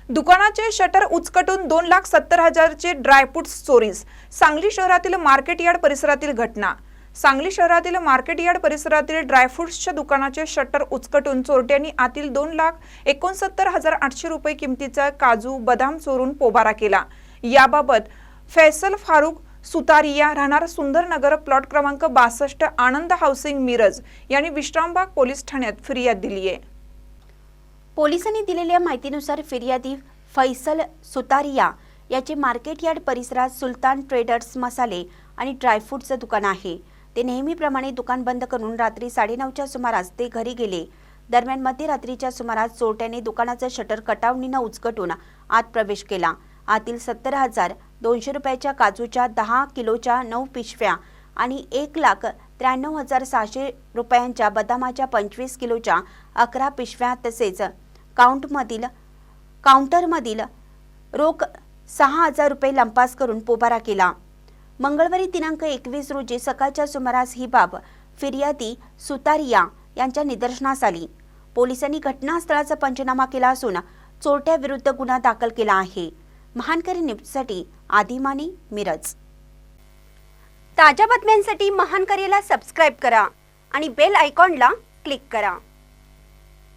दुकानाचे shutter उचकटून 2,70,000चे dry fruits चोरीस। Sangli शहरातील market yard परिसरातील घटना। सांगली शहरातील मार्केट यार्ड परिसरातील ड्रायफ्रुट्सच्या दुकानाचे शटर उचकटून चोरट्यांनी आतील 2,69,800 रुपये किमतीचा काजू बदाम चोरून पोबारा केला। याबाबत फैसल फारुक सुतारिया राहणार सुंदरनगर प्लॉट क्रमांक 62 आनंद हाऊसिंग मिरज यांनी विश्रामबाग पोलीस ठाण्यात फिर्याद दिली आहे। पोलिसांनी दिलेल्या माहितीनुसार फिर्यादी फैसल सुतारिया याचे मार्केट यार्ड परिसरात सुलतान ट्रेडर्स मसाले आणि ड्रायफ्रूटचं दुकान आहे। ते नेहमीप्रमाणे दुकान बंद करून रात्री 9:30च्या सुमारास ते घरी गेले। दरम्यान मध्यरात्रीच्या सुमारास चोरट्याने दुकानाचं शटर कटावणीनं उचकटून आत प्रवेश केला। आतील 70,200 रुपयाच्या काजूच्या 10 किलोच्या 9 पिशव्या आणि 1,93,600 रुपयांच्या बदामाच्या 25 किलोच्या 11 पिशव्या तसेच काउंटरमधील रोख 6,000 रुपये लंपास करून पोबारा केला। मंगळवारी दिनांक 21 रोजी सकाळच्या सुमारास ही बाब फिर्यादी सुतारिया यांच्या निदर्शनास आली। पोलिसांनी घटनास्थळाचा पंचनामा केला असून चोरट्याविरुद्ध गुन्हा दाखल केला आहे। महानकरी न्यूजसाठी आदिमानी मिरज। ताज्या बातम्यांसाठी महानकरीला सबस्क्राइब करा आणि बेल आयकॉनला क्लिक करा।